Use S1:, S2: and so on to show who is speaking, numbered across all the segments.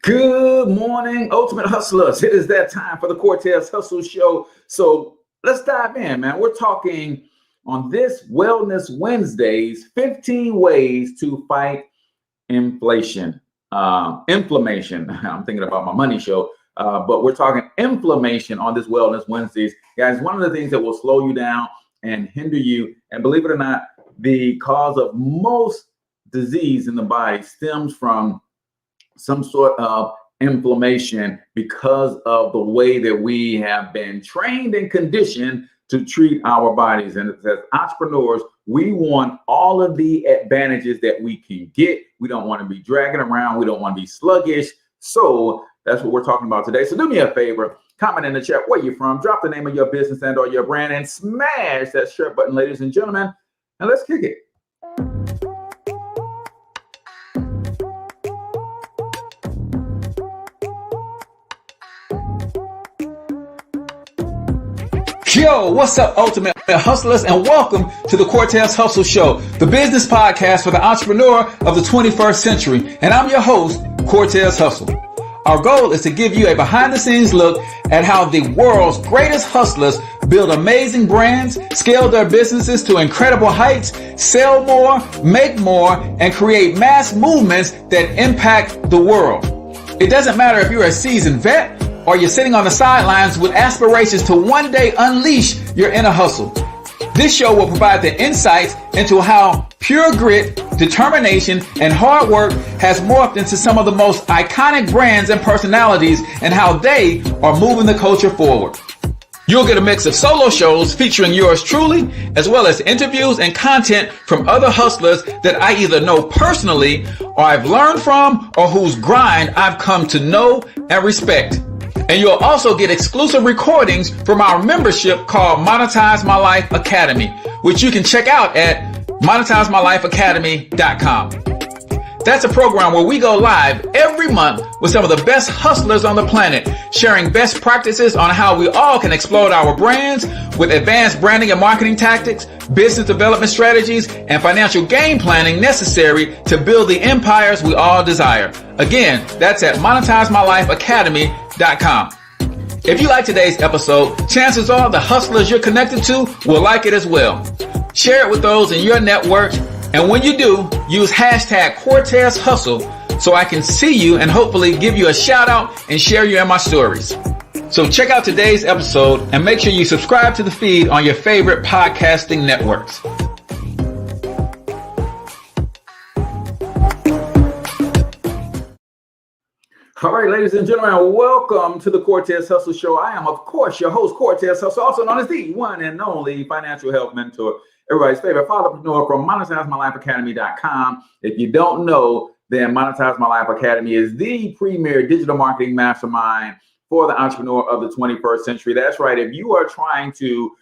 S1: Good morning, Ultimate Hustlers. It is that time for the Cortez Hustle Show. So let's dive in, man. We're talking on this Wellness Wednesdays, 15 ways to fight inflation, inflammation. I'm thinking about my money show, but we're talking inflammation on this Wellness Wednesdays. Guys, one of the things that will slow you down and hinder you, and believe it or not, the cause of most disease in the body stems from some sort of inflammation because of the way that we have been trained and conditioned to treat our bodies. And as entrepreneurs, we want all of the advantages that we can get. We don't want to be dragging around. We don't want to be sluggish. So that's what we're talking about today. So do me a favor, comment in the chat where you're from, drop the name of your business and or your brand, and smash that share button, ladies and gentlemen, and let's kick it. Yo, what's up, Ultimate Hustlers, and welcome to the Cortez Hustle Show, the business podcast for the entrepreneur of the 21st century. And I'm your host, Cortez Hustle. Our goal is to give you a behind-the-scenes look at how the world's greatest hustlers build amazing brands, scale their businesses to incredible heights, sell more, make more, and create mass movements that impact the world. It doesn't matter if you're a seasoned vet or you're sitting on the sidelines with aspirations to one day unleash your inner hustle. This show will provide the insights into how pure grit, determination, and hard work has morphed into some of the most iconic brands and personalities and how they are moving the culture forward. You'll get a mix of solo shows featuring yours truly, as well as interviews and content from other hustlers that I either know personally or I've learned from or whose grind I've come to know and respect. And you'll also get exclusive recordings from our membership called Monetize My Life Academy, which you can check out at monetizemylifeacademy.com. That's a program where we go live every month with some of the best hustlers on the planet, sharing best practices on how we all can explode our brands with advanced branding and marketing tactics, business development strategies, and financial game planning necessary to build the empires we all desire. Again, that's at monetizemylifeacademy.com. If you like today's episode, chances are the hustlers you're connected to will like it as well. Share it with those in your network, and when you do, use hashtag Cortez Hustle so I can see you and hopefully give you a shout out and share you in my stories. So check out today's episode and make sure you subscribe to the feed on your favorite podcasting networks. All right, ladies and gentlemen, welcome to the Cortez Hustle Show. I am, of course, your host, Cortez Hustle, also known as the one and only financial health mentor, everybody's favorite fatherpreneur from monetizemylifeacademy.com. If you don't know, then Monetize My Life Academy is the premier digital marketing mastermind for the entrepreneur of the 21st century. That's right. If you are trying to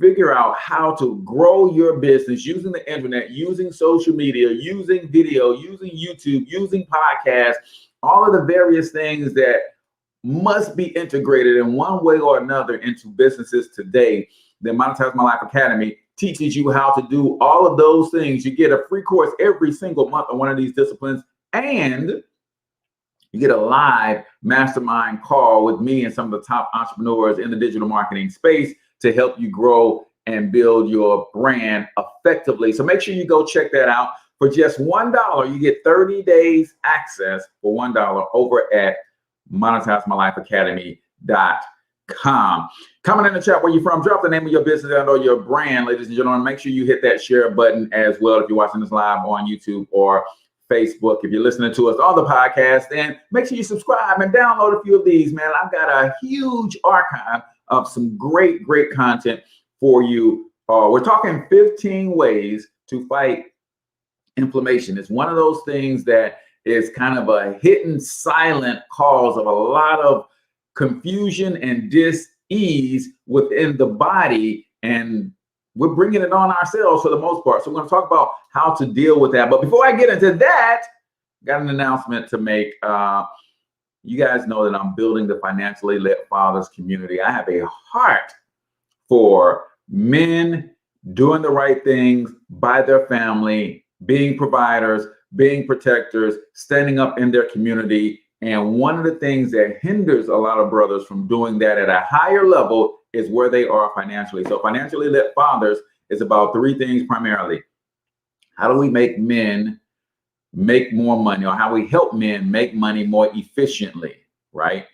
S1: figure out how to grow your business using the internet, using social media, using video, using YouTube, using podcasts, all of the various things that must be integrated in one way or another into businesses today, then Monetize My Life Academy teaches you how to do all of those things. You get a free course every single month on one of these disciplines, and you get a live mastermind call with me and some of the top entrepreneurs in the digital marketing space to help you grow and build your brand effectively. So make sure you go check that out. For just $1, you get 30 days access for $1 over at monetizemylifeacademy.com. Comment in the chat where you're from. Drop the name of your business and or your brand, ladies and gentlemen. Make sure you hit that share button as well if you're watching this live on YouTube or Facebook. If you're listening to us on the podcast, then make sure you subscribe and download a few of these, man. I've got a huge archive of some great content for you. We're talking 15 ways to fight inflammation. It's one of those things that is kind of a hidden silent cause of a lot of confusion and dis-ease within the body, and we're bringing it on ourselves for the most part. So we're going to talk about how to deal with that. But before I get into that, got an announcement to make. You guys know that I'm building the Financially Lit Fathers community. I have a heart for men doing the right things by their family, being providers, being protectors, standing up in their community, And one of the things that hinders a lot of brothers from doing that at a higher level is where they are financially. So financially lit fathers is about three things primarily. How do we make men make more money, or how we help men make money more efficiently, right?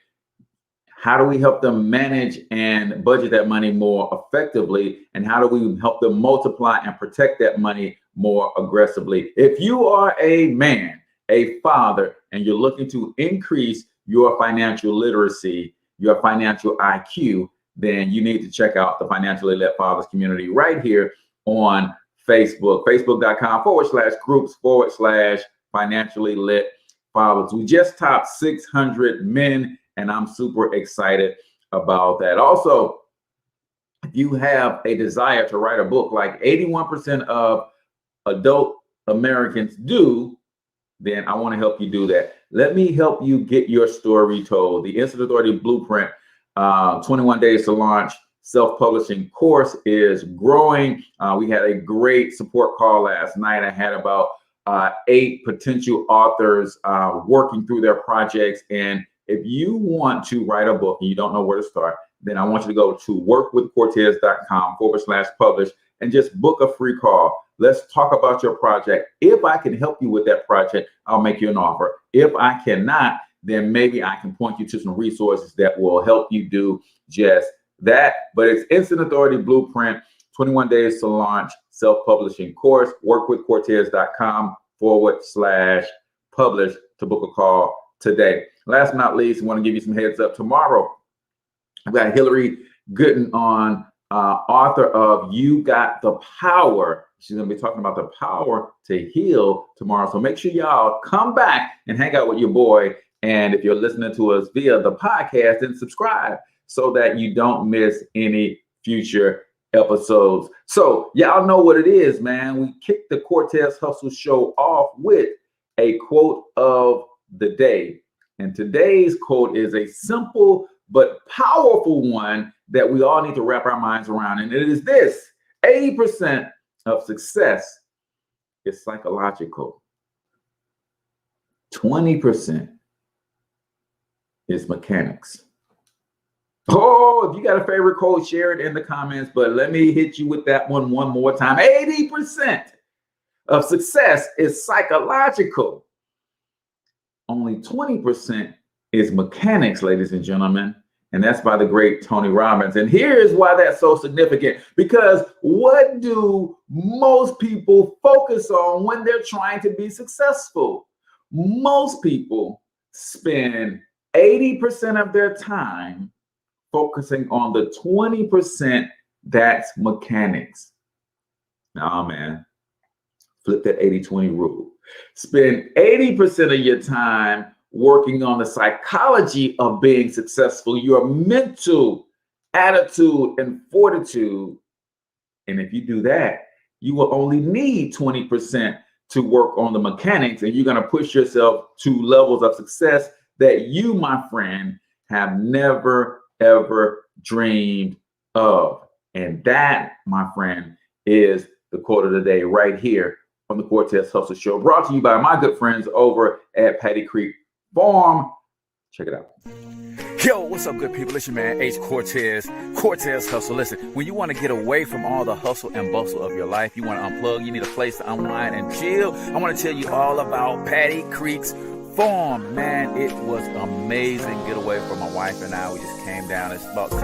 S1: How do we help them manage and budget that money more effectively? And how do we help them multiply and protect that money more aggressively? If you are a man, a father, and you're looking to increase your financial literacy, your financial IQ, then you need to check out the Financially Lit Fathers community right here on Facebook, facebook.com/groups/financially lit fathers. We just topped 600 men, and I'm super excited about that. Also, if you have a desire to write a book like 81% of adult Americans do, then I want to help you do that. Let me help you get your story told. The Instant Authority Blueprint 21 Days to Launch self-publishing course is growing. We had a great support call last night. I had about 8 potential authors working through their projects. And if you want to write a book and you don't know where to start, then I want you to go to workwithcortez.com/publish and just book a free call. Let's talk about your project. If I can help you with that project, I'll make you an offer. If I cannot, then maybe I can point you to some resources that will help you do just that. But it's Instant Authority Blueprint, 21 Days to Launch self-publishing course, workwithcortez.com/publish to book a call today. Last but not least, I want to give you some heads up. Tomorrow, I've got Hillary Gooden on, author of You Got the Power. She's going to be talking about the power to heal tomorrow. So make sure y'all come back and hang out with your boy. And if you're listening to us via the podcast, then subscribe so that you don't miss any future episodes. So y'all know what it is, man. We kicked the Cortez Hustle Show off with a quote of the day. And today's quote is a simple but powerful one that we all need to wrap our minds around. And it is this: 80% of success is psychological. 20% is mechanics. Oh, if you got a favorite quote, share it in the comments, but let me hit you with that one more time. 80% of success is psychological. Only 20% is mechanics, ladies and gentlemen. And that's by the great Tony Robbins. And here's why that's so significant. Because what do most people focus on when they're trying to be successful? Most people spend 80% of their time focusing on the 20% that's mechanics. Nah, man. Flip that 80-20 rule. Spend 80% of your time working on the psychology of being successful, your mental attitude and fortitude. And if you do that, you will only need 20% to work on the mechanics, and you're going to push yourself to levels of success that you, my friend, have never, ever dreamed of. And that, my friend, is the quote of the day right here on the Cortez Hustle Show, brought to you by my good friends over at Patty Creek Farm. Check it out.
S2: Yo, what's up, good people? It's your man, H Cortez, Cortez Hustle. Listen, when you want to get away from all the hustle and bustle of your life, you want to unplug, you need a place to unwind and chill, I want to tell you all about Patty Creek's Farm. Man, it was amazing getaway for my wife and I. We just came down. It's about 2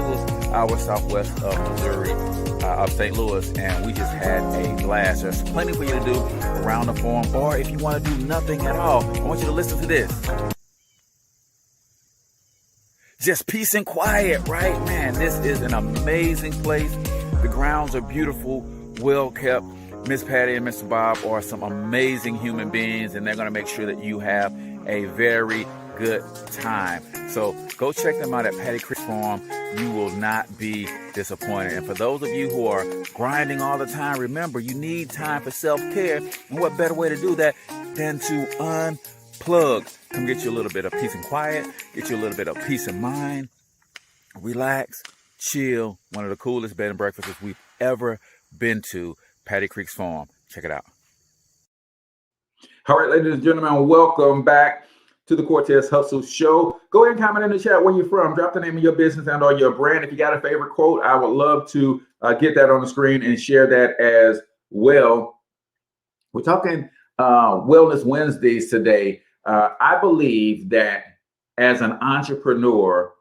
S2: hours southwest of Missouri, of St. Louis, and we just had a blast. There's plenty for you to do around the farm, or if you want to do nothing at all, I want you to listen to this. Just peace and quiet, right? Man, this is an amazing place. The grounds are beautiful, well kept. Miss Patty and Mr. Bob are some amazing human beings, and they're going to make sure that you have a very good time. So go check them out at Patty Creek Farm. You will not be disappointed. And for those of you who are grinding all the time, remember, you need time for self-care. And what better way to do that than to unplug? Come get you a little bit of peace and quiet, get you a little bit of peace and mind, relax, chill. One of the coolest bed and breakfasts we've ever been to, Patty Creek's Farm. Check it out.
S1: All right, ladies and gentlemen, welcome back to the Cortez Hustle Show. Go ahead and comment in the chat where you're from. Drop the name of your business and or your brand. If you got a favorite quote, I would love to get that on the screen and share that as well. We're talking Wellness Wednesdays today. I believe that as an entrepreneur,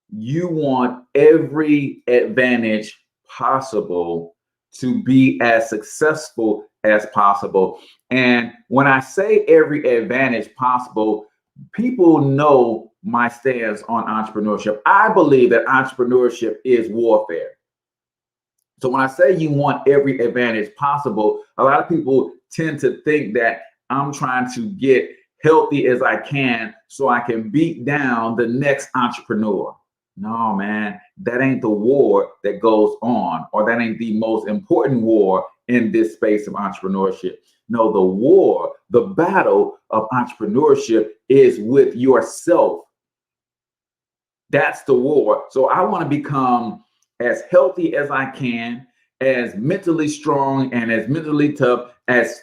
S1: you want every advantage possible to be as successful as possible. And when I say every advantage possible, people know my stance on entrepreneurship. I believe that entrepreneurship is warfare. So when I say you want every advantage possible, a lot of people tend to think that I'm trying to get healthy as I can so I can beat down the next entrepreneur. No, man, that ain't the war that goes on, or that ain't the most important war in this space of entrepreneurship. No, the war, the battle of entrepreneurship is with yourself. That's the war. So I want to become as healthy as I can, as mentally strong and as mentally tough, as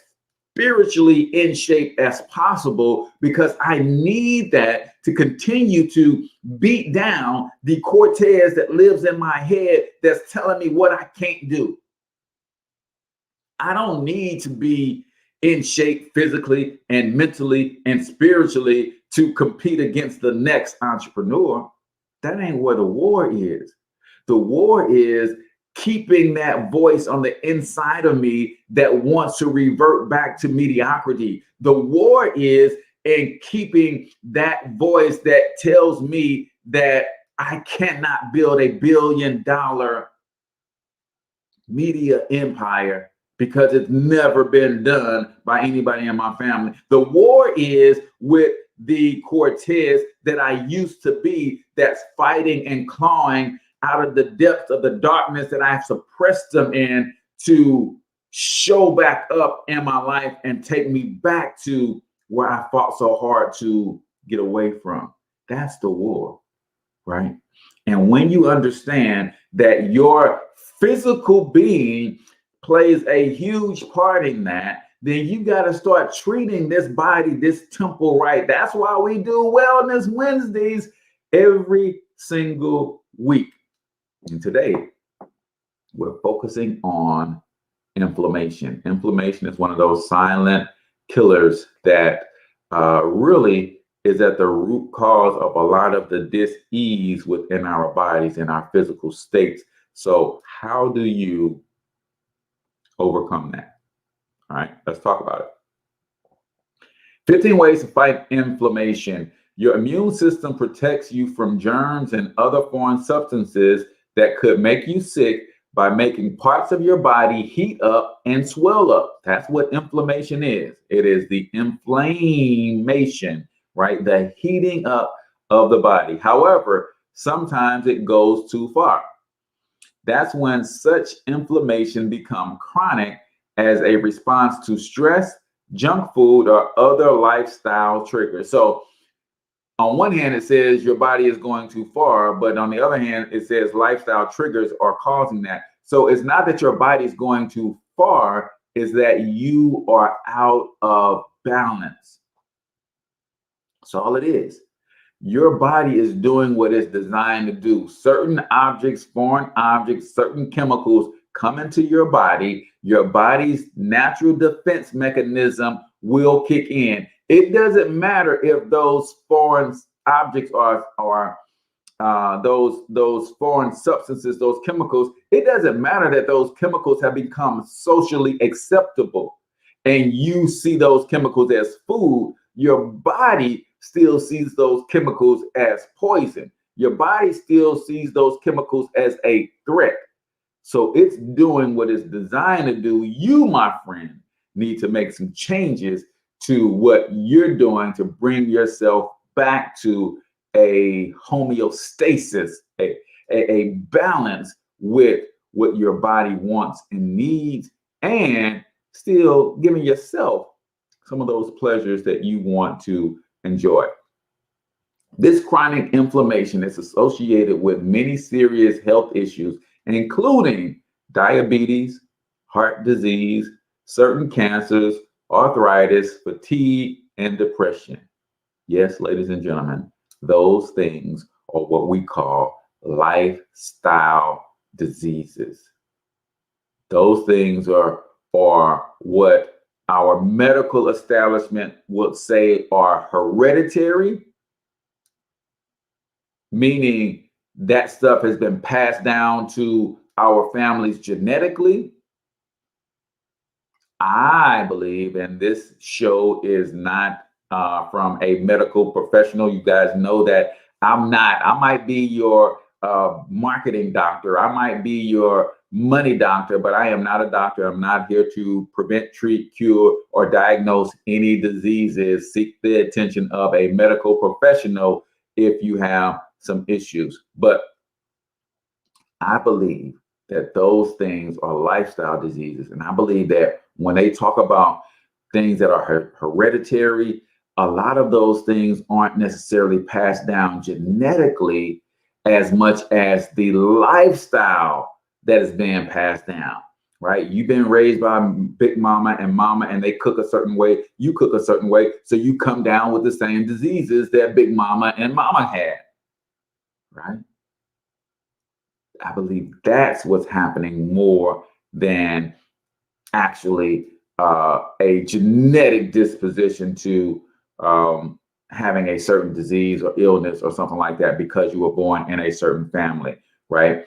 S1: spiritually in shape as possible, because I need that to continue to beat down the Cortez that lives in my head that's telling me what I can't do. I don't need to be in shape physically and mentally and spiritually to compete against the next entrepreneur. That ain't where the war is. The war is keeping that voice on the inside of me that wants to revert back to mediocrity. The war is in keeping that voice that tells me that I cannot build $1 billion media empire because it's never been done by anybody in my family. The war is with the Cortez that I used to be, that's fighting and clawing out of the depths of the darkness that I have suppressed them in, to show back up in my life and take me back to where I fought so hard to get away from. That's the war, right? And when you understand that your physical being plays a huge part in that, then you got to start treating this body, this temple, right. That's why we do Wellness Wednesdays every single week. And today, we're focusing on inflammation. Inflammation is one of those silent killers that really is at the root cause of a lot of the dis-ease within our bodies and our physical states. So how do you overcome that? All right, let's talk about it. 15 ways to fight inflammation. Your immune system protects you from germs and other foreign substances that could make you sick by making parts of your body heat up and swell up. That's what inflammation is. It is the inflammation, right? The heating up of the body. However, sometimes it goes too far. That's when such inflammation becomes chronic as a response to stress, junk food, or other lifestyle triggers. So on one hand, it says your body is going too far, but on the other hand, it says lifestyle triggers are causing that. So it's not that your body is going too far, it's that you are out of balance. That's all it is. Your body is doing what it's designed to do. Certain objects, foreign objects, certain chemicals come into your body's natural defense mechanism will kick in. It doesn't matter if those foreign objects are those foreign substances, those chemicals. It doesn't matter that those chemicals have become socially acceptable and you see those chemicals as food. Your body still sees those chemicals as poison. Your body still sees those chemicals as a threat. So it's doing what it's designed to do. You, my friend, need to make some changes to what you're doing to bring yourself back to a homeostasis, a balance with what your body wants and needs, and still giving yourself some of those pleasures that you want to enjoy. This chronic inflammation is associated with many serious health issues, including diabetes, heart disease, certain cancers, arthritis, fatigue, and depression.
S2: Yes, ladies and gentlemen, those things are what we call lifestyle diseases. Those things are what our medical establishment would say are hereditary, meaning that stuff has been passed down to our families genetically. I believe, and this show is not from a medical professional. You guys know that I'm not. I might be your marketing doctor. I might be your money doctor, but I am not a doctor. I'm not here to prevent, treat, cure, or diagnose any diseases. Seek the attention of a medical professional if you have some issues. But I believe that those things are lifestyle diseases. And I believe that when they talk about things that are hereditary, a lot of those things aren't necessarily passed down genetically as much as the lifestyle that is being passed down, right? You've been raised by big mama, and they cook a certain way, you cook a certain way. So you come down with the same diseases that big mama and mama had, right? I believe that's what's happening more than actually a genetic disposition to having a certain disease or illness or something like that because you were born in a certain family, right?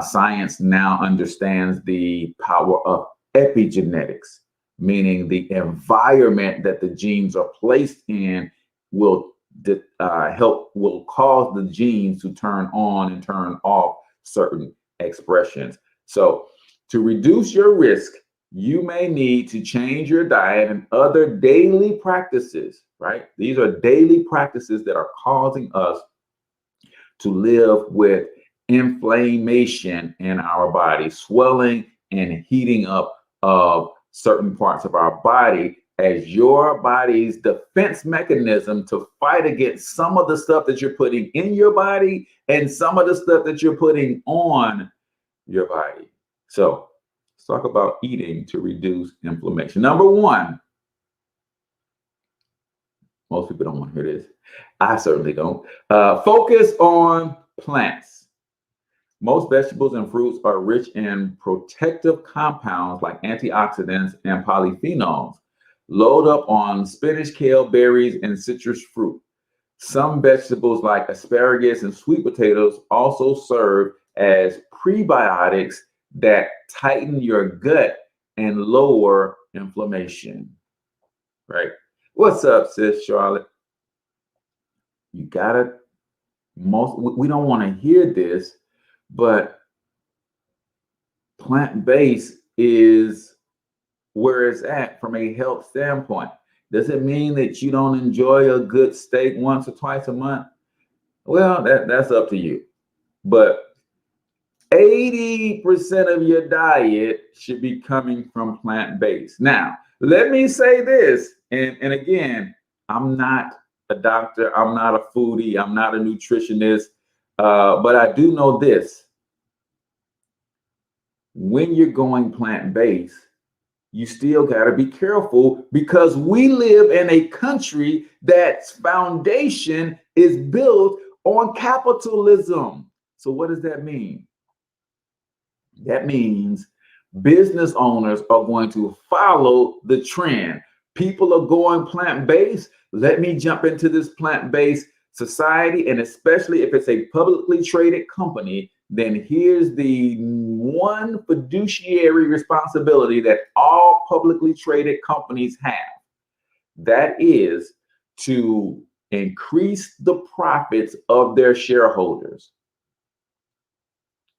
S2: Science now understands the power of epigenetics, meaning the environment that the genes are placed in will will cause the genes to turn on and turn off certain expressions. So to reduce your risk, you may need to change your diet and other daily practices, right? These are daily practices that are causing us to live with inflammation in our body, swelling and heating up of certain parts of our body as your body's defense mechanism to fight against some of the stuff that you're putting in your body and some of the stuff that you're putting on your body. So let's talk about eating to reduce inflammation. Number one, most people don't want to hear this. I certainly don't. Focus on plants. Most vegetables and fruits are rich in protective compounds like antioxidants and polyphenols. Load up on spinach, kale, berries, and citrus fruit. Some vegetables like asparagus and sweet potatoes also serve as prebiotics that tighten your gut and lower inflammation. Right? What's up, sis Charlotte? You gotta we don't want to hear this, but plant-based is where it's at from a health standpoint. Does it mean that you don't enjoy a good steak once or twice a month? Well, that's up to you. But 80% of your diet should be coming from plant-based. Now, let me say this, and again, I'm not a doctor, I'm not a foodie, I'm not a nutritionist, but I do know this. When you're going plant-based, you still got to be careful because we live in a country that's foundation is built on capitalism. So what does that mean? That means business owners are going to follow the trend. People are going plant-based. Let me jump into this plant-based society. And especially if it's a publicly traded company, then here's the one fiduciary responsibility that all publicly traded companies have. That is to increase the profits of their shareholders.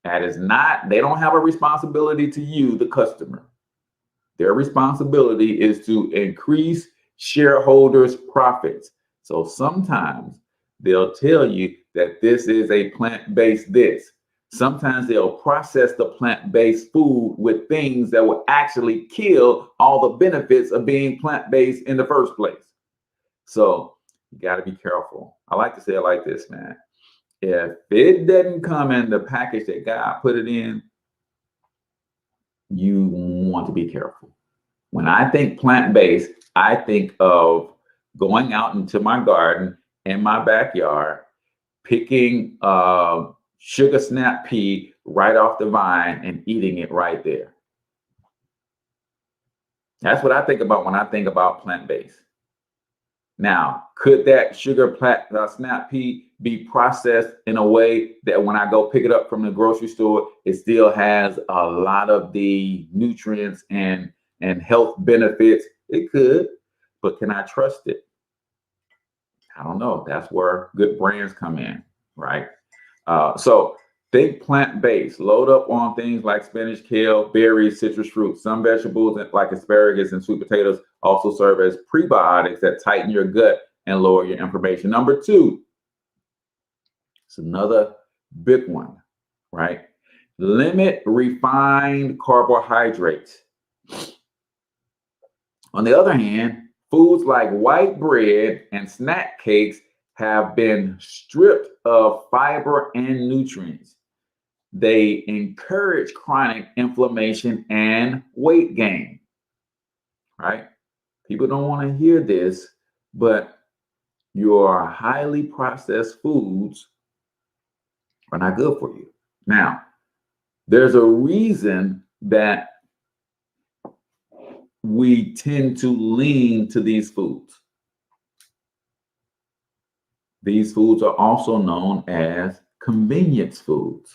S2: That is not, they don't have a responsibility to you, the customer. Their responsibility is to increase shareholders' profits. So sometimes they'll tell you that this is a plant-based this. Sometimes they'll process the plant-based food with things that will actually kill all the benefits of being plant-based in the first place. So you got to be careful. I like to say it like this, man. If it doesn't come in the package that God put it in, you want to be careful. When I think plant-based, I think of going out into my garden in my backyard, picking sugar snap pea right off the vine and eating it right there. That's what I think about when I think about plant-based. Now, could that sugar snap pea be processed in a way that when I go pick it up from the grocery store, it still has a lot of the nutrients and health benefits? It could, but can I trust it? I don't know. That's where good brands come in, right? So think plant-based. Load up on things like spinach, kale, berries, citrus fruits. Some vegetables like asparagus and sweet potatoes also serve as prebiotics that tighten your gut and lower your inflammation. Number two, it's another big one, right? Limit refined carbohydrates. On the other hand, foods like white bread and snack cakes have been stripped of fiber and nutrients. They encourage chronic inflammation and weight gain, right? People don't want to hear this, but your highly processed foods are not good for you. Now, there's a reason that we tend to lean to these foods. These foods are also known as convenience foods.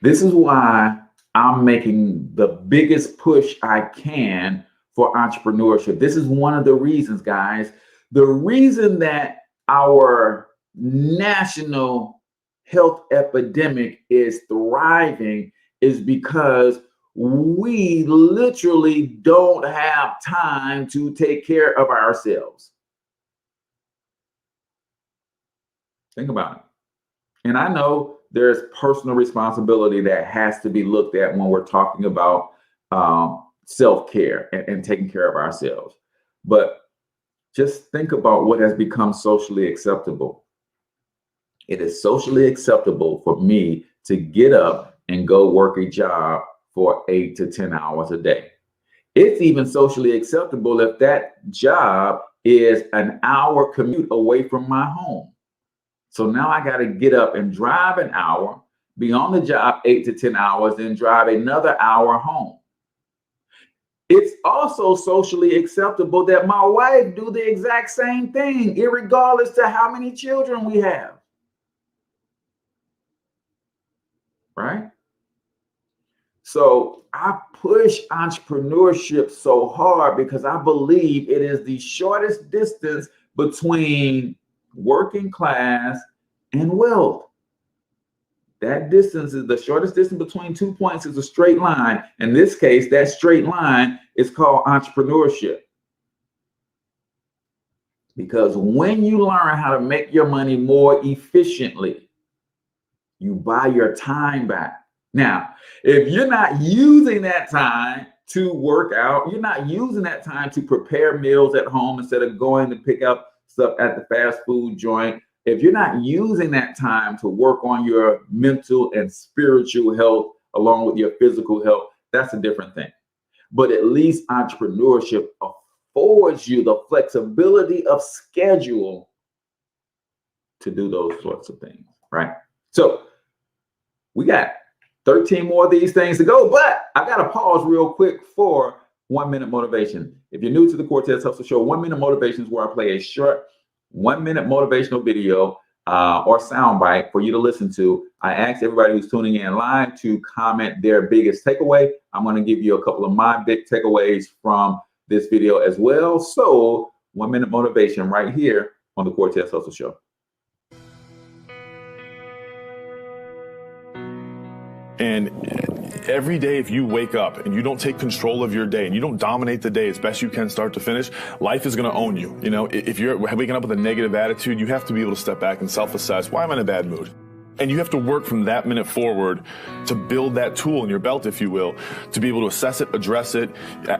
S2: This is why I'm making the biggest push I can for entrepreneurship. This is one of the reasons, guys. The reason that our national health epidemic is thriving is because we literally don't have time to take care of ourselves. Think about it. And I know there's personal responsibility that has to be looked at when we're talking about self-care and taking care of ourselves. But just think about what has become socially acceptable. It is socially acceptable for me to get up and go work a job for 8 to 10 hours a day. It's even socially acceptable if that job is an hour commute away from my home. So now I got to get up and drive an hour, be on the job 8 to 10 hours, then drive another hour home. It's also socially acceptable that my wife do the exact same thing, irregardless to how many children we have. Right? So I push entrepreneurship so hard because I believe it is the shortest distance between working class and wealth. That distance is the shortest distance between 2 points is a straight line. In this case, that straight line is called entrepreneurship. Because when you learn how to make your money more efficiently, you buy your time back. Now, if you're not using that time to work out, you're not using that time to prepare meals at home instead of going to pick up stuff at the fast food joint, if you're not using that time to work on your mental and spiritual health along with your physical health, that's a different thing. But at least entrepreneurship affords you the flexibility of schedule to do those sorts of things, right? So we got 13 more of these things to go, but I got to pause real quick for 1 minute motivation. If you're new to the Cortez Hustle Show, 1 minute motivation is where I play a short 1 minute motivational video or soundbite for you to listen to. I ask everybody who's tuning in live to comment their biggest takeaway. I'm going to give you a couple of my big takeaways from this video as well. So 1 minute motivation right here on the Cortez Hustle Show.
S3: And every day, if you wake up and you don't take control of your day and you don't dominate the day as best you can start to finish, life is going to own you. You know, if you're waking up with a negative attitude, you have to be able to step back and self-assess, why am I in a bad mood? And you have to work from that minute forward to build that tool in your belt, if you will, to be able to assess it, address it,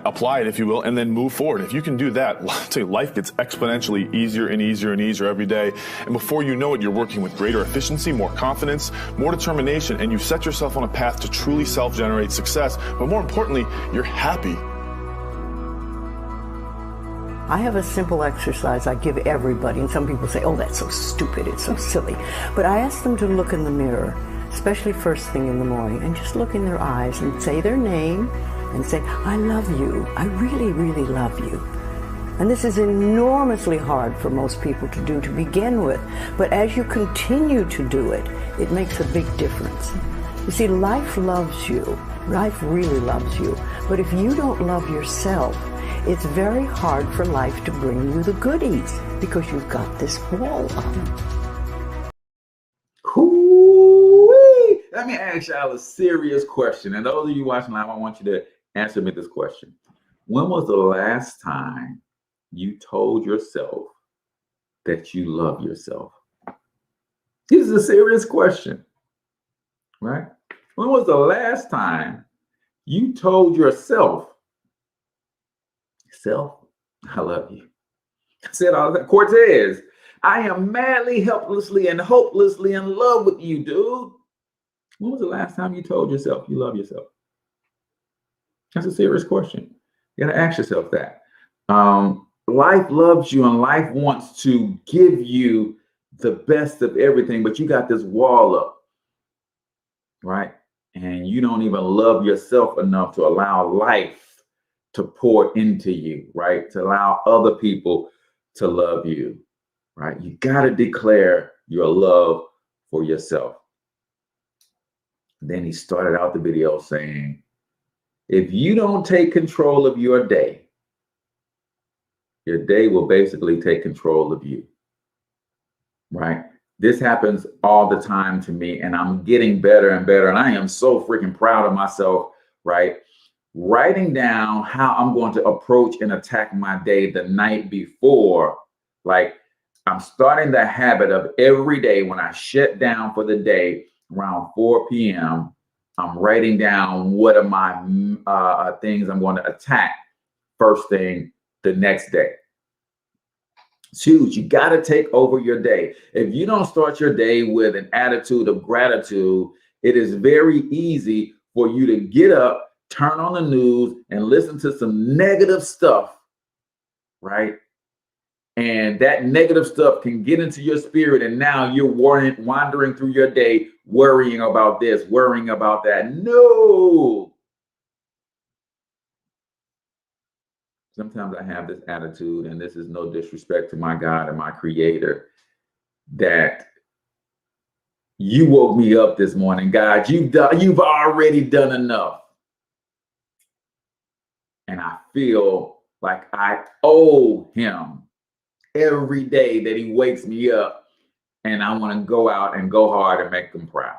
S3: apply it, if you will, and then move forward. If you can do that, I'll tell you, life gets exponentially easier and easier and easier every day. And before you know it, you're working with greater efficiency, more confidence, more determination, and you set yourself on a path to truly self-generate success. But more importantly, you're happy.
S4: I have a simple exercise I give everybody, and some people say, oh, that's so stupid, it's so silly. But I ask them to look in the mirror, especially first thing in the morning, and just look in their eyes and say their name and say, I love you. I really, really love you. And this is enormously hard for most people to do to begin with. But as you continue to do it, it makes a big difference. You see, life loves you. Life really loves you. But if you don't love yourself, it's very hard for life to bring you the goodies because you've got this wall up.
S1: Hoo-wee. Let me ask y'all a serious question. And those of you watching live, I want you to answer me this question. When was the last time you told yourself that you love yourself? This is a serious question, right? When was the last time you told yourself, I love you? I said all that. Cortez, I am madly, helplessly, and hopelessly in love with you, dude. When was the last time you told yourself you love yourself? That's a serious question. You got to ask yourself that. Life loves you and life wants to give you the best of everything, but you got this wall up, right? And you don't even love yourself enough to allow life to pour into you, right? To allow other people to love you, right? You got to declare your love for yourself. Then he started out the video saying, if you don't take control of your day will basically take control of you, right? This happens all the time to me, and I'm getting better and better. And I am so freaking proud of myself, right? Writing down how I'm going to approach and attack my day the night before. Like, I'm starting the habit of every day when I shut down for the day around 4 p.m., I'm writing down what are my things I'm going to attack first thing the next day. It's huge. You got to take over your day. If you don't start your day with an attitude of gratitude, it is very easy for you to get up, turn on the news, and listen to some negative stuff, right? And that negative stuff can get into your spirit, and now you're wandering through your day, worrying about this, worrying about that. No. Sometimes I have this attitude, and this is no disrespect to my God and my Creator, that you woke me up this morning. God, you've already done enough. And I feel like I owe him every day that he wakes me up, and I want to go out and go hard and make him proud.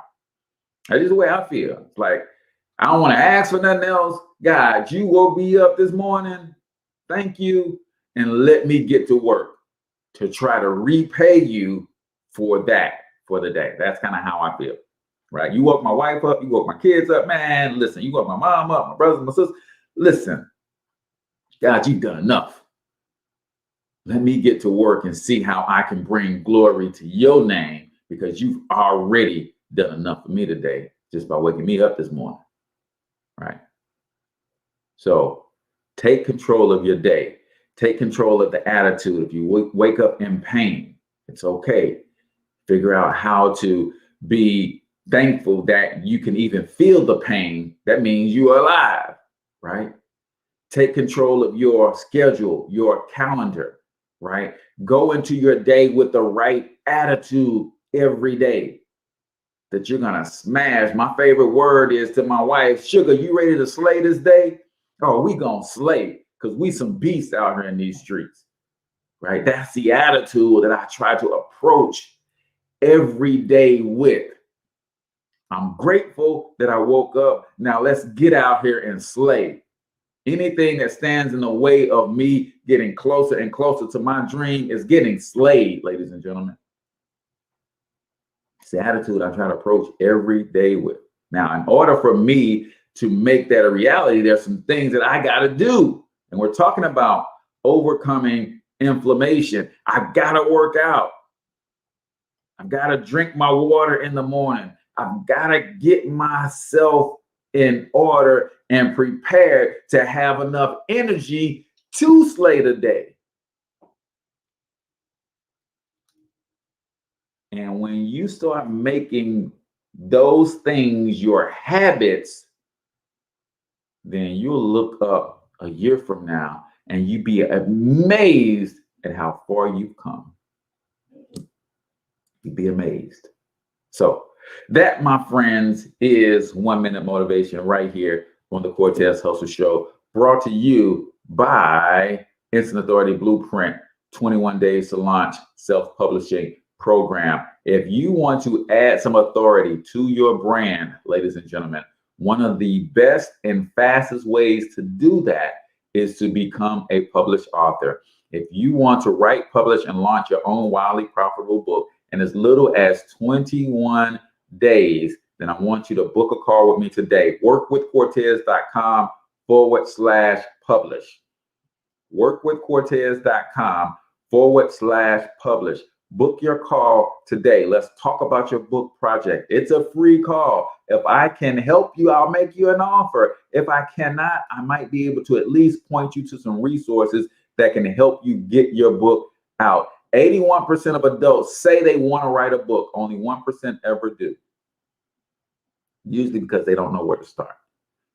S1: That's just the way I feel. It's like, I don't want to ask for nothing else. God, you woke me up this morning. Thank you. And let me get to work to try to repay you for that, for the day. That's kind of how I feel, right? You woke my wife up. You woke my kids up. Man, listen, you woke my mom up, my brothers, my sisters. Listen, God, you've done enough. Let me get to work and see how I can bring glory to your name, because you've already done enough for me today just by waking me up this morning, right? So take control of your day. Take control of the attitude. If you wake up in pain, it's okay. Figure out how to be thankful that you can even feel the pain. That means you are alive, right? Take control of your schedule, your calendar, right? Go into your day with the right attitude every day that you're going to smash. My favorite word is to my wife, sugar, you ready to slay this day? Oh, we going to slay, because we some beasts out here in these streets, right? That's the attitude that I try to approach every day with. I'm grateful that I woke up. Now let's get out here and slay. Anything that stands in the way of me getting closer and closer to my dream is getting slayed, ladies and gentlemen. It's the attitude I try to approach every day with. Now, in order for me to make that a reality, there's some things that I got to do. And we're talking about overcoming inflammation. I've got to work out. I've got to drink my water in the morning. I've got to get myself in order and prepared to have enough energy to slay the day.
S2: And when you start making those things your habits, then you'll look up a year from now and you'd be amazed at how far you've come. You'd be amazed. So that, my friends, is 1 Minute Motivation right here on the Cortez Hustle Show, brought to you by Instant Authority Blueprint, 21 Days to Launch Self-Publishing Program. If you want to add some authority to your brand, ladies and gentlemen, one of the best and fastest ways to do that is to become a published author. If you want to write, publish, and launch your own wildly profitable book in as little as 21 days, then I want you to book a call with me today. Workwithcortez.com/publish. Workwithcortez.com/publish. Book your call today. Let's talk about your book project. It's a free call. If I can help you, I'll make you an offer. If I cannot, I might be able to at least point you to some resources that can help you get your book out. 81% of adults say they want to write a book. Only 1% ever do. Usually because they don't know where to start.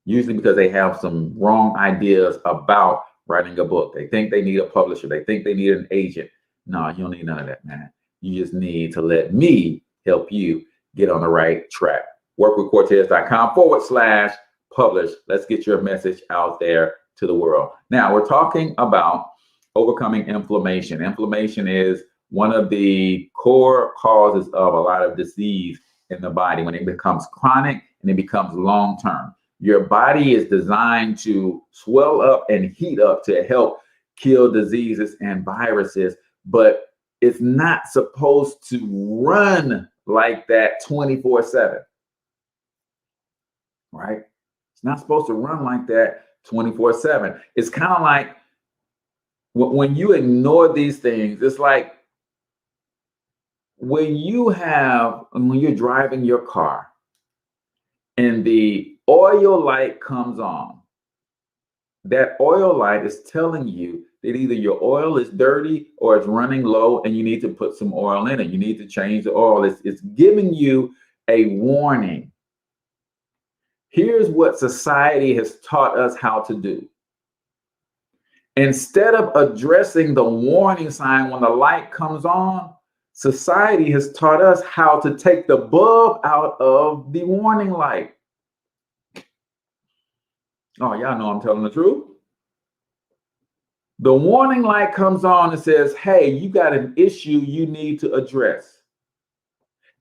S2: Usually because they have some wrong ideas about writing a book. They think they need a publisher. They think they need an agent. No, you don't need none of that, man. You just need to let me help you get on the right track. Workwithcortez.com/publish. Let's get your message out there to the world. Now, we're talking about overcoming inflammation. Inflammation is one of the core causes of a lot of disease in the body when it becomes chronic and it becomes long-term. Your body is designed to swell up and heat up to help kill diseases and viruses, but it's not supposed to run like that 24/7, right? It's not supposed to run like that 24/7. It's kind of like when you ignore these things, it's like when you're driving your car and the oil light comes on, that oil light is telling you that either your oil is dirty or it's running low and you need to put some oil in it. You need to change the oil. It's giving you a warning. Here's what society has taught us how to do. Instead of addressing the warning sign when the light comes on, society has taught us how to take the bulb out of the warning light. Oh, y'all know I'm telling the truth. The warning light comes on and says, hey, you got an issue you need to address.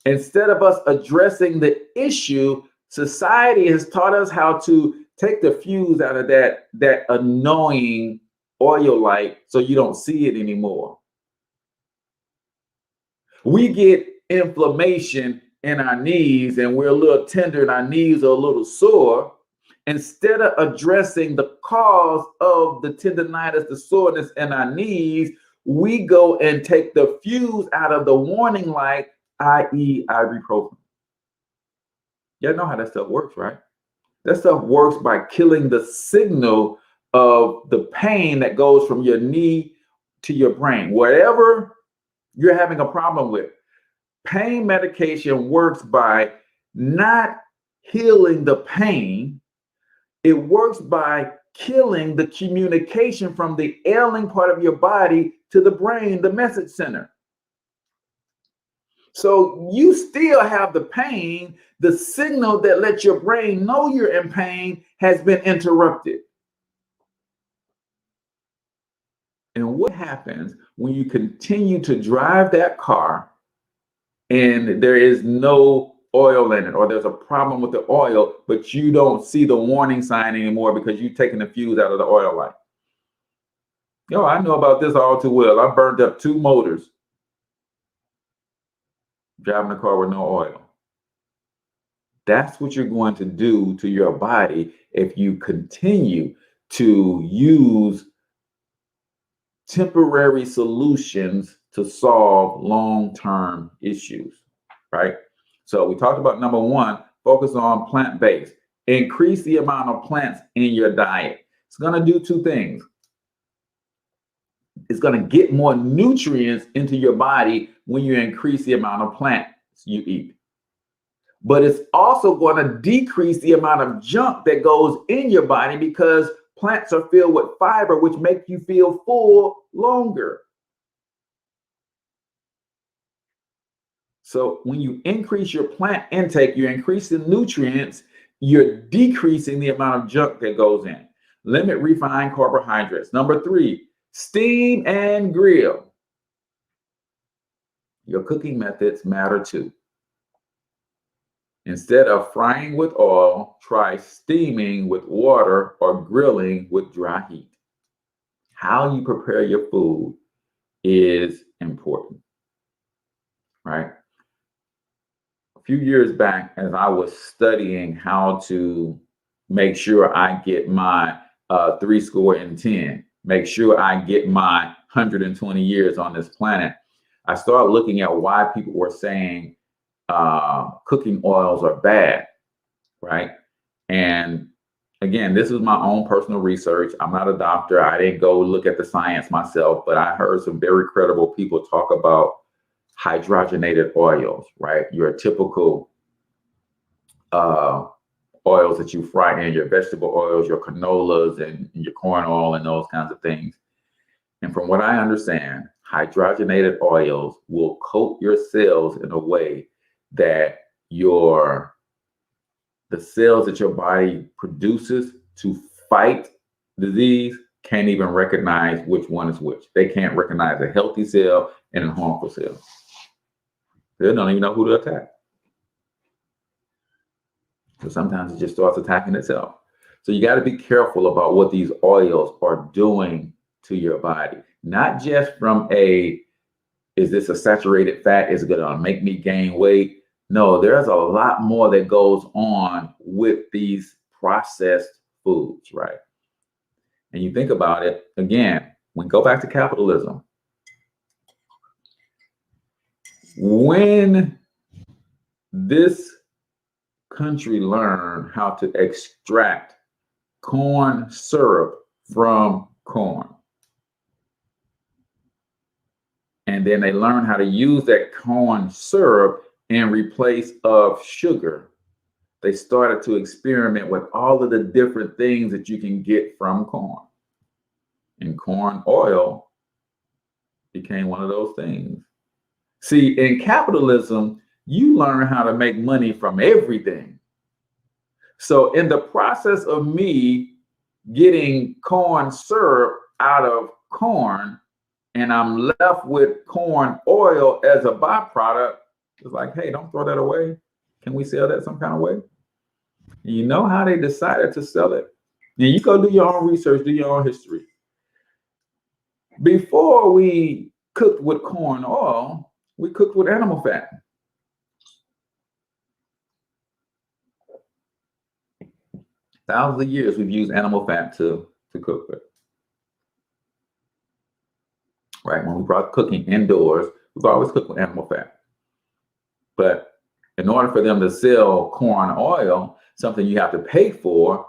S2: Instead of us addressing the issue, society has taught us how to take the fuse out of that annoying oil light so you don't see it anymore. We get inflammation in our knees and we're a little tender and our knees are a little sore. Instead of addressing the cause of the tendonitis, the soreness in our knees, we go and take the fuse out of the warning light, i.e. ibuprofen. Y'all know how that stuff works, right? That stuff works by killing the signal of the pain that goes from your knee to your brain. Whatever you're having a problem with, pain medication works by not healing the pain. It works by killing the communication from the ailing part of your body to the brain, the message center. So you still have the pain. The signal that lets your brain know you're in pain has been interrupted. And what happens when you continue to drive that car and there is no oil in it, or there's a problem with the oil, but you don't see the warning sign anymore because you've taken the fuse out of the oil light? Yo, I know about this all too well. I burned up 2 motors driving a car with no oil. That's what you're going to do to your body if you continue to use temporary solutions to solve long-term issues, right? So we talked about number 1, focus on plant-based. Increase the amount of plants in your diet. It's going to do 2 things. it's going to get more nutrients into your body when you increase the amount of plants you eat. But it's also going to decrease the amount of junk that goes in your body because plants are filled with fiber, which make you feel full longer. So when you increase your plant intake, you increase the nutrients, you're decreasing the amount of junk that goes in. Limit refined carbohydrates. Number 3, steam and grill. Your cooking methods matter too. Instead of frying with oil, try steaming with water or grilling with dry heat. How you prepare your food is important, right? A few years back, as I was studying how to make sure I get my 70, make sure I get my 120 years on this planet, I started looking at why people were saying cooking oils are bad, right? And again, this is my own personal research. I'm not a doctor. I didn't go look at the science myself, but I heard some very credible people talk about hydrogenated oils, right? Your typical oils that you fry in, your vegetable oils, your canolas and your corn oil and those kinds of things. And from what I understand, hydrogenated oils will coat your cells in a way that the cells that your body produces to fight disease can't even recognize which one is which. They can't recognize a healthy cell and a harmful cell. They don't even know who to attack. So sometimes it just starts attacking itself. So you got to be careful about what these oils are doing to your body. Not just from is this a saturated fat? Is it going to make me gain weight? No, there's a lot more that goes on with these processed foods, right? And you think about it, again, when go back to capitalism, when this country learned how to extract corn syrup from corn, and then they learned how to use that corn syrup in replace of sugar, they started to experiment with all of the different things that you can get from corn. And corn oil became one of those things. See, in capitalism, you learn how to make money from everything. So in the process of me getting corn syrup out of corn, and I'm left with corn oil as a byproduct, it's like, hey, don't throw that away. Can we sell that some kind of way? You know how they decided to sell it? And you go do your own research, do your own history. Before we cooked with corn oil, we cooked with animal fat. Thousands of years we've used animal fat to cook with. Right? When we brought cooking indoors, we've always cooked with animal fat. But in order for them to sell corn oil, something you have to pay for,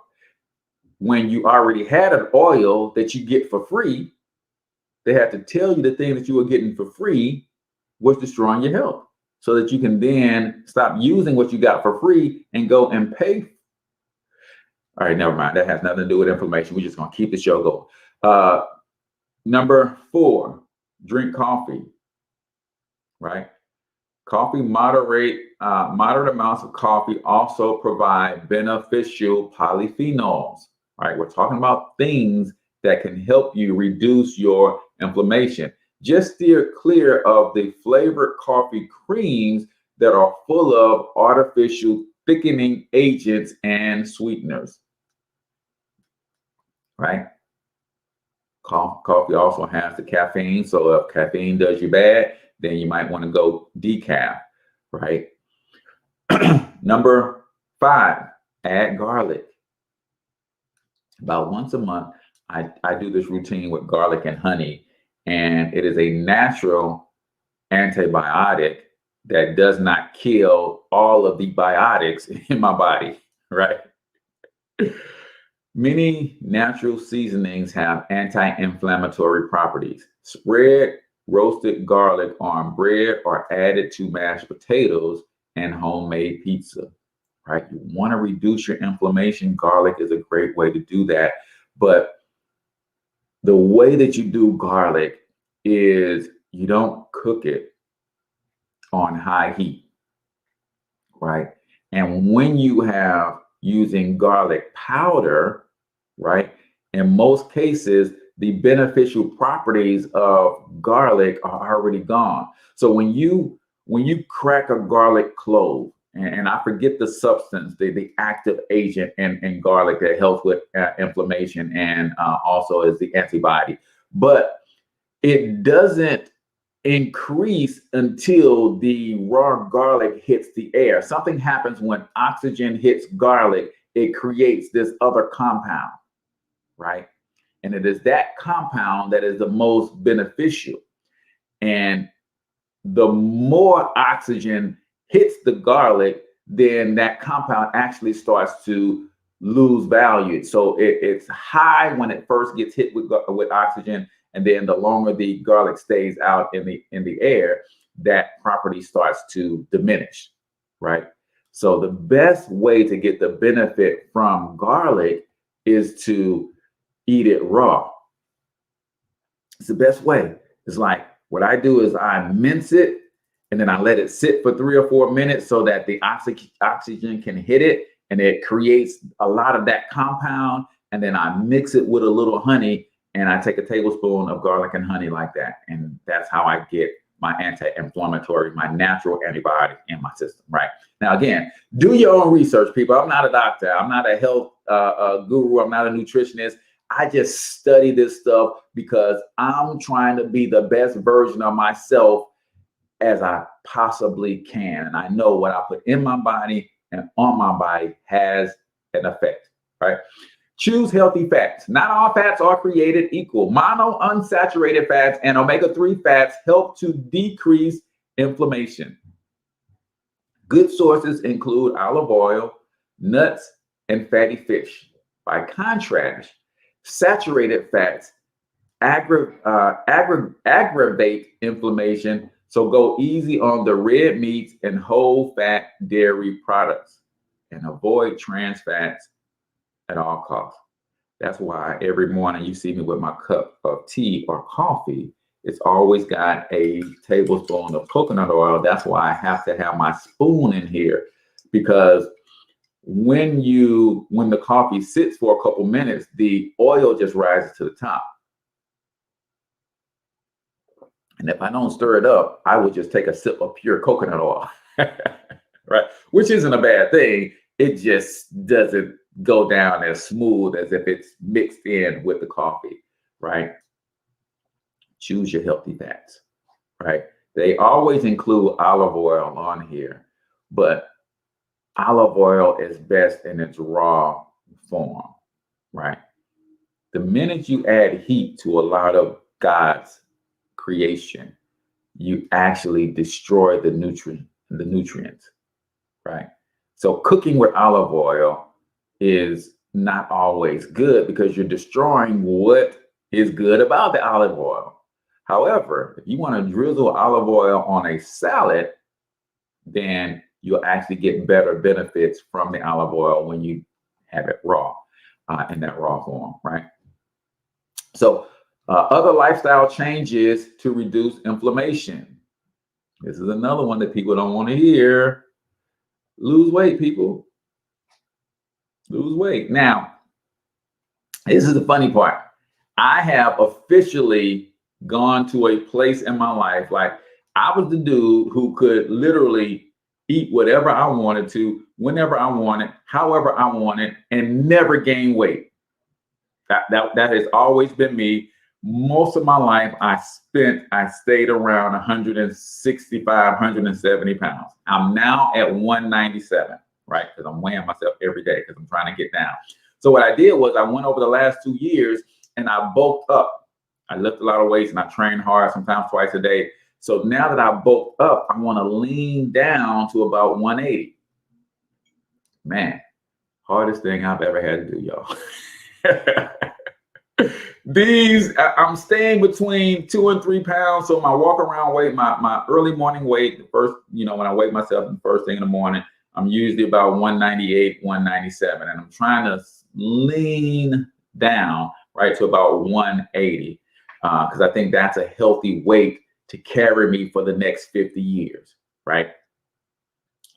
S2: when you already had an oil that you get for free, they had to tell you the thing that you were getting for free was destroying your health, so that you can then stop using what you got for free and go and pay. All right, never mind. That has nothing to do with inflammation. We're just going to keep the show going. Number 4, drink coffee, right? Coffee, moderate amounts of coffee also provide beneficial polyphenols, right? We're talking about things that can help you reduce your inflammation. Just steer clear of the flavored coffee creams that are full of artificial thickening agents and sweeteners, right? Coffee also has the caffeine, so if caffeine does you bad, then you might want to go decaf, right? Number 5, add garlic. About once a month, I do this routine with garlic and honey, and it is a natural antibiotic that does not kill all of the biotics in my body, right? Many natural seasonings have anti-inflammatory properties.
S1: Spread roasted garlic on bread or add it to mashed potatoes and homemade pizza, right? You want to reduce your inflammation. Garlic is a great way to do that. But the way that you do garlic is you don't cook it on high heat, right? And when you have using garlic powder, right, in most cases, the beneficial properties of garlic are already gone. So when you crack a garlic clove, and I forget the substance, the active agent in garlic that helps with inflammation and also is the antibody, but it doesn't increase until the raw garlic hits the air. Something happens when oxygen hits garlic, it creates this other compound, right? And it is that compound that is the most beneficial. And the more oxygen hits the garlic, then that compound actually starts to lose value. So it's high when it first gets hit with oxygen, and then the longer the garlic stays out in the air, that property starts to diminish, right? So the best way to get the benefit from garlic is to eat it raw. It's the best way. It's like what I do is I mince it and then I let it sit for 3 or 4 minutes so that the oxygen can hit it and it creates a lot of that compound. And then I mix it with a little honey and I take a tablespoon of garlic and honey like that. And that's how I get my anti-inflammatory, my natural antibiotic in my system, right? Now, again, do your own research, people. I'm not a doctor. I'm not a health guru. I'm not a nutritionist. I just study this stuff because I'm trying to be the best version of myself as I possibly can. And I know what I put in my body and on my body has an effect, right? Choose healthy fats. Not all fats are created equal. Mono unsaturated fats and omega-3 fats help to decrease inflammation. Good sources include olive oil, nuts, and fatty fish. By contrast, saturated fats aggravate inflammation, so go easy on the red meats and whole fat dairy products and avoid trans fats at all costs. That's why every morning you see me with my cup of tea or coffee, it's always got a tablespoon of coconut oil. That's why I have to have my spoon in here, because when the coffee sits for a couple minutes, the oil just rises to the top. And if I don't stir it up, I would just take a sip of pure coconut oil, right? Which isn't a bad thing. It just doesn't go down as smooth as if it's mixed in with the coffee, right? Choose your healthy fats, right? They always include olive oil on here, but olive oil is best in its raw form, right? The minute you add heat to a lot of God's creation, you actually destroy the nutrients, right? So cooking with olive oil is not always good because you're destroying what is good about the olive oil. However, if you want to drizzle olive oil on a salad, then you'll actually get better benefits from the olive oil when you have it raw, in that raw form, right? So other lifestyle changes to reduce inflammation. This is another one that people don't want to hear. Lose weight, people. Lose weight. Now, this is the funny part. I have officially gone to a place in my life, like I was the dude who could literally eat whatever I wanted to, whenever I wanted, however I wanted, and never gain weight. That has always been me. Most of my life, I stayed around 165, 170 pounds. I'm now at 197, right? Because I'm weighing myself every day because I'm trying to get down. So what I did was I went over the last 2 years and I bulked up. I lifted a lot of weights and I trained hard, sometimes twice a day. So now that I bulked up, I want to lean down to about 180. Man, hardest thing I've ever had to do, y'all.
S2: I'm staying between 2 and 3 pounds. So my walk around weight, my early morning weight, the first, when I wake myself the first thing in the morning, I'm usually about 198, 197. And I'm trying to lean down, right, to about 180. Because I think that's a healthy weight to carry me for the next 50 years, right?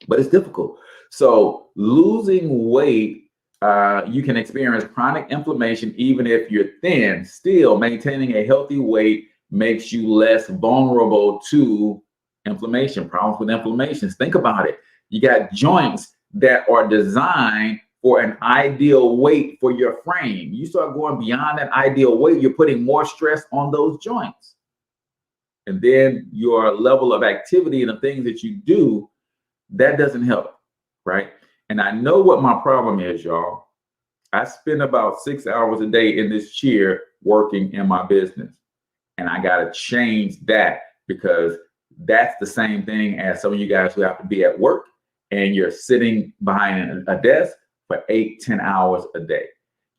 S2: But it's difficult. So losing weight, you can experience chronic inflammation even if you're thin. Still, maintaining a healthy weight makes you less vulnerable to inflammation, problems with inflammations. Think about it. You got joints that are designed for an ideal weight for your frame. You start going beyond that ideal weight, you're putting more stress on those joints. And then your level of activity and the things that you do, that doesn't help, right? And I know what my problem is, y'all. I spend about 6 hours a day in this chair working in my business. And I got to change that, because that's the same thing as some of you guys who have to be at work and you're sitting behind a desk for 8-10 hours a day.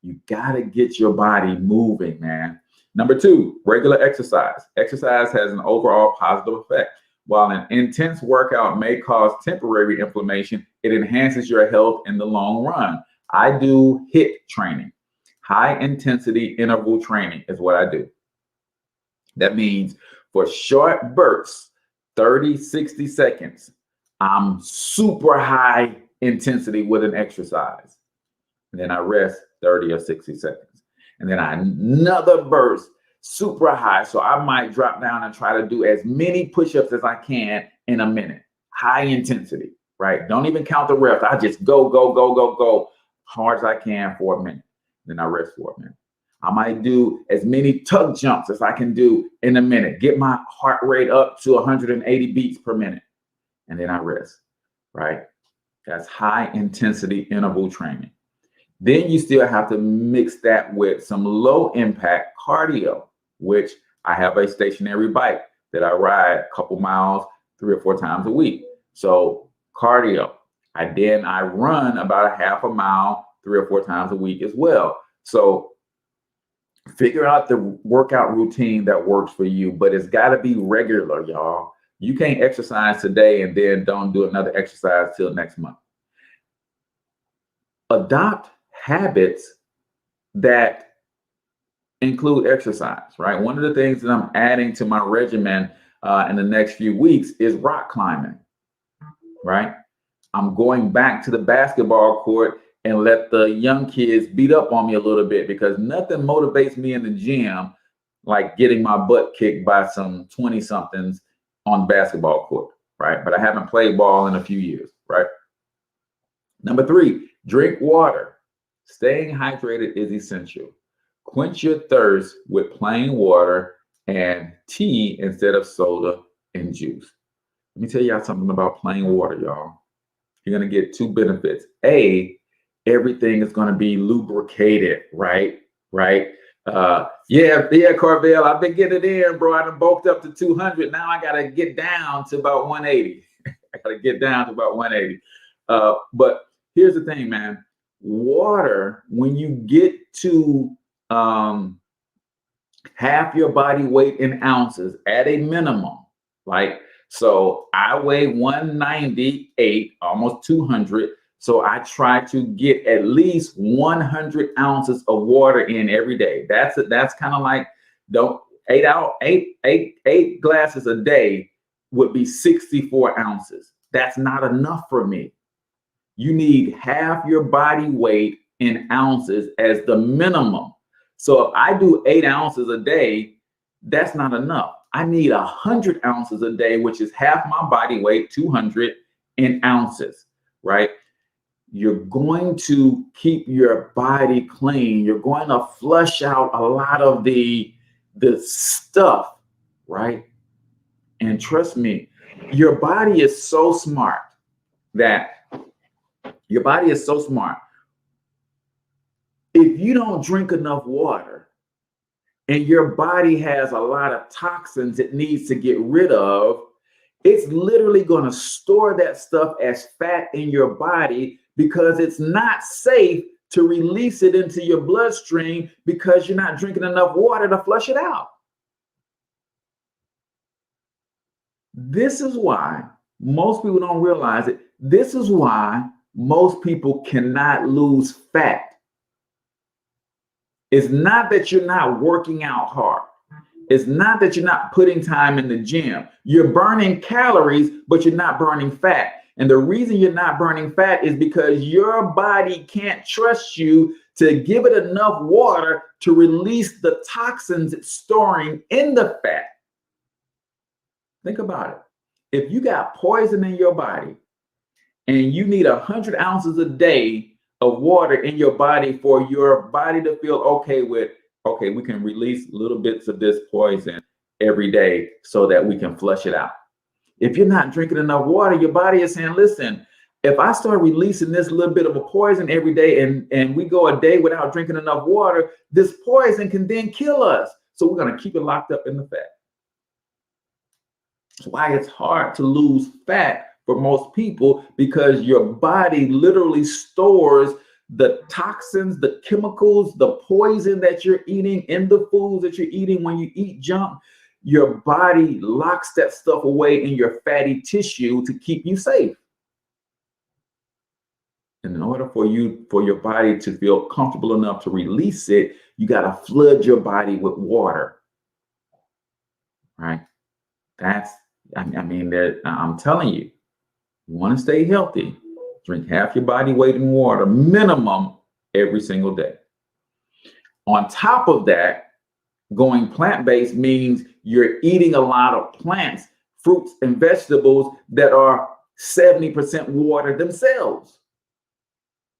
S2: You got to get your body moving, man. Number 2, regular exercise. Exercise has an overall positive effect. While an intense workout may cause temporary inflammation, it enhances your health in the long run. I do HIIT training. High intensity interval training is what I do. That means for short bursts, 30, 60 seconds, I'm super high intensity with an exercise. And then I rest 30 or 60 seconds. And then another burst, super high. So I might drop down and try to do as many push-ups as I can in a minute. High intensity, right? Don't even count the reps. I just go hard as I can for a minute. Then I rest for a minute. I might do as many tug jumps as I can do in a minute. Get my heart rate up to 180 beats per minute. And then I rest, right? That's high intensity interval training. Then you still have to mix that with some low impact cardio, which I have a stationary bike that I ride a couple miles 3 or 4 times a week. So cardio. Then I run about a half a mile 3 or 4 times a week as well. So figure out the workout routine that works for you, but it's got to be regular, y'all. You can't exercise today and then don't do another exercise till next month. Adopt habits that include exercise, right? One of the things that I'm adding to my regimen in the next few weeks is rock climbing, right? I'm going back to the basketball court and let the young kids beat up on me a little bit, because nothing motivates me in the gym like getting my butt kicked by some 20-somethings on the basketball court, right? But I haven't played ball in a few years, right? Number 3, drink water. Staying hydrated is essential. Quench your thirst with plain water and tea instead of soda and juice. Let me tell y'all something about plain water, y'all. You're going to get 2 benefits. A, everything is going to be lubricated, right? Yeah, Carvel, I've been getting it in, bro. I done bulked up to 200. Now I got to get down to about 180. But here's the thing, man. Water, when you get to half your body weight in ounces at a minimum, like, so I weigh 198, almost 200. So I try to get at least 100 ounces of water in every day. That's kind of like, 8 glasses a day would be 64 ounces. That's not enough for me. You need half your body weight in ounces as the minimum. So if I do 8 ounces a day, that's not enough. I need 100 ounces a day, which is half my body weight, 200 in ounces, right? You're going to keep your body clean. You're going to flush out a lot of the stuff, right? And trust me, your body is so smart that if you don't drink enough water and your body has a lot of toxins it needs to get rid of, it's literally going to store that stuff as fat in your body, because it's not safe to release it into your bloodstream because you're not drinking enough water to flush it out. This is why most people don't realize it. This is why most people cannot lose fat. It's not that you're not working out hard. It's not that you're not putting time in the gym. You're burning calories, but you're not burning fat. And the reason you're not burning fat is because your body can't trust you to give it enough water to release the toxins it's storing in the fat. Think about it. If you got poison in your body and you need 100 ounces a day of water in your body for your body to feel okay with, okay, we can release little bits of this poison every day so that we can flush it out. If you're not drinking enough water, your body is saying, listen, if I start releasing this little bit of a poison every day and we go a day without drinking enough water, this poison can then kill us. So we're going to keep it locked up in the fat. That's why it's hard to lose fat for most people, because your body literally stores the toxins, the chemicals, the poison that you're eating in the foods that you're eating. When you eat junk, your body locks that stuff away in your fatty tissue to keep you safe. And in order for your body to feel comfortable enough to release it, you got to flood your body with water. Right? I'm telling you, you want to stay healthy, drink half your body weight in water minimum every single day. On top of that, going plant-based means you're eating a lot of plants, fruits, and vegetables that are 70% water themselves.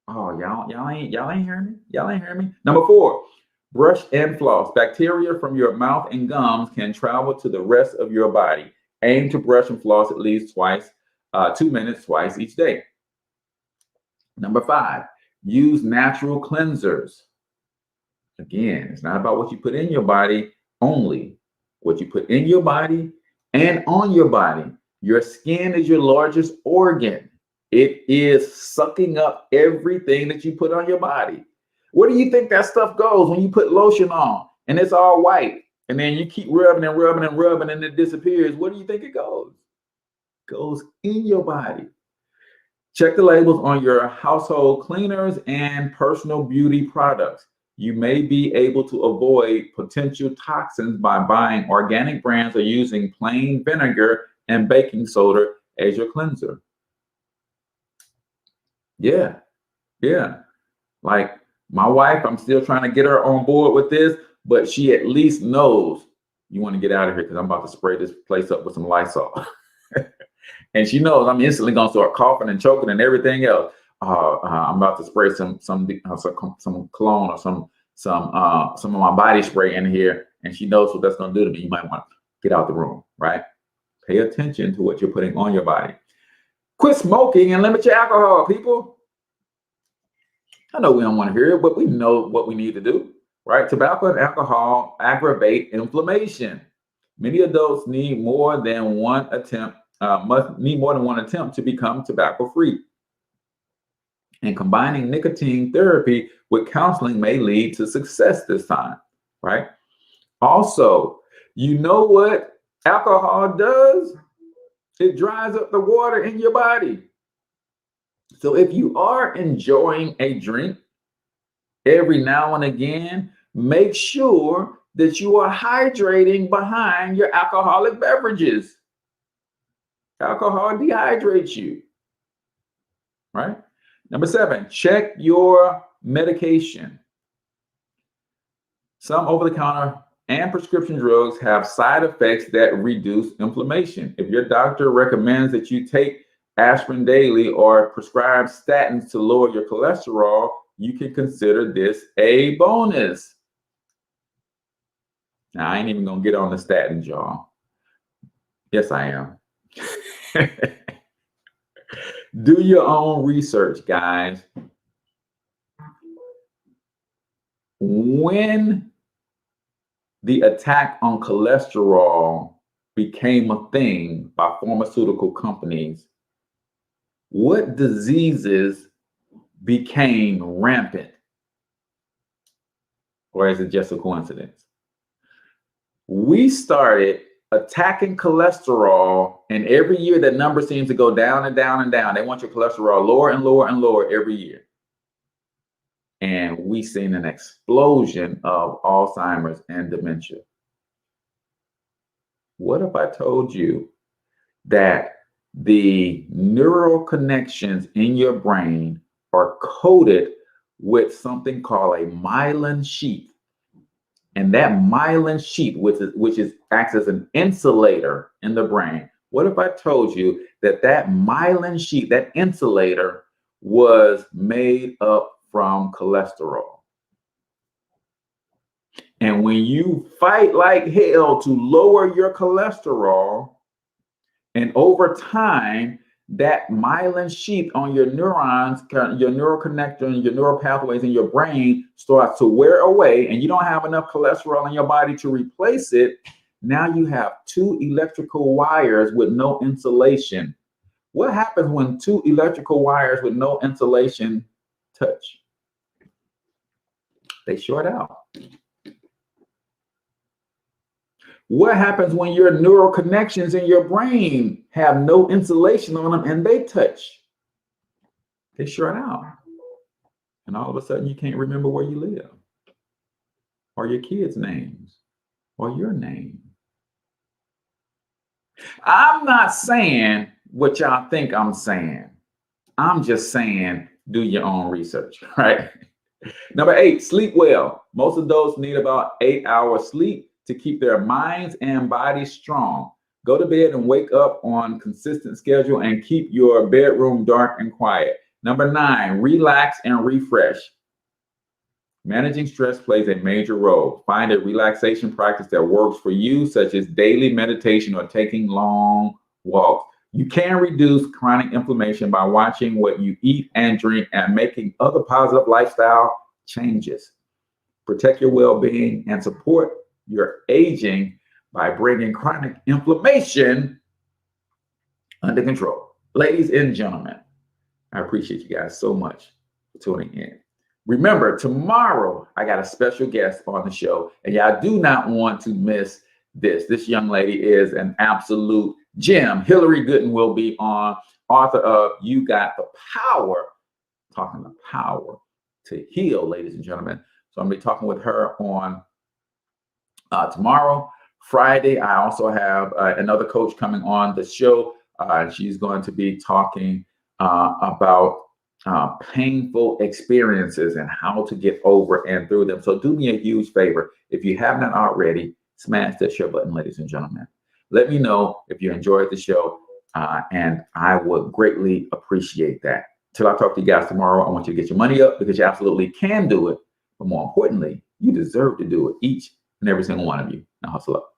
S2: Oh, y'all ain't hearing me? Y'all ain't hearing me? Number 4, brush and floss. Bacteria from your mouth and gums can travel to the rest of your body. Aim to brush and floss at least 2 minutes twice each day. Number 5, use natural cleansers. Again, it's not about what you put in your body only, what you put in your body and on your body. Your skin is your largest organ. It is sucking up everything that you put on your body. Where do you think that stuff goes when you put lotion on and it's all white? And then you keep rubbing and rubbing and rubbing and it disappears. Where do you think it goes? It goes in your body. Check the labels on your household cleaners and personal beauty products. You may be able to avoid potential toxins by buying organic brands or using plain vinegar and baking soda as your cleanser. Yeah. Like my wife, I'm still trying to get her on board with this, but she at least knows you want to get out of here because I'm about to spray this place up with some Lysol. And she knows I'm instantly going to start coughing and choking and everything else. I'm about to spray some cologne or some of my body spray in here, and she knows what that's going to do to me. You might want to get out the room, right? Pay attention to what you're putting on your body. Quit smoking and limit your alcohol, people. I know we don't want to hear it, but we know what we need to do, right? Tobacco and alcohol aggravate inflammation. Many adults need more than one attempt to become tobacco-free. And combining nicotine therapy with counseling may lead to success this time, right? Also, you know what alcohol does? It dries up the water in your body. So if you are enjoying a drink every now and again, make sure that you are hydrating behind your alcoholic beverages. Alcohol dehydrates you, right? Number 7, check your medication. Some over-the-counter and prescription drugs have side effects that reduce inflammation. If your doctor recommends that you take aspirin daily or prescribe statins to lower your cholesterol, you can consider this a bonus. Now, I ain't even gonna get on the statins, y'all. Yes, I am. Do your own research, guys. When the attack on cholesterol became a thing by pharmaceutical companies, what diseases became rampant
S1: Or is it just a coincidence? We started attacking cholesterol, and every year that number seems to go down and down and down. They want your cholesterol lower and lower and lower every year. And we've seen an explosion of Alzheimer's and dementia. What if I told you that the neural connections in your brain are coated with something called a myelin sheath? And that myelin sheath, which acts as an insulator in the brain. What if I told you that myelin sheath, that insulator, was made up from cholesterol? And when you fight like hell to lower your cholesterol, and over time, that myelin sheath on your neurons, your neural connector, and your neural pathways in your brain starts to wear away, and you don't have enough cholesterol in your body to replace it. Now you have two electrical wires with no insulation. What happens when two electrical wires with no insulation touch? They short out. What happens when your neural connections in your brain have no insulation on them and they touch? They short out. And all of a sudden you can't remember where you live, or your kids' names, or your name. I'm not saying what y'all think I'm saying. I'm just saying do your own research, right? Number 8, sleep well. Most adults need about 8 hours sleep to keep their minds and bodies strong. Go to bed and wake up on consistent schedule, and keep your bedroom dark and quiet. Number 9, relax and refresh. Managing stress plays a major role. Find a relaxation practice that works for you, such as daily meditation or taking long walks. You can reduce chronic inflammation by watching what you eat and drink and making other positive lifestyle changes. Protect your well-being and support your aging by bringing chronic inflammation under control. Ladies and gentlemen, I appreciate you guys so much for tuning in. Remember, tomorrow I got a special guest on the show, and y'all do not want to miss this. This young lady is an absolute gem. Hillary Gooden will be on, author of You Got the Power, talking the power to heal, ladies and gentlemen. So I'm going to be talking with her on tomorrow. Friday, I also have another coach coming on the show. She's going to be talking about painful experiences and how to get over and through them. So do me a huge favor. If you have not already, smash that share button, ladies and gentlemen. Let me know if you enjoyed the show, and I would greatly appreciate that. Till I talk to you guys tomorrow, I want you to get your money up, because you absolutely can do it. But more importantly, you deserve to do it, each and every single one of you. Now hustle up.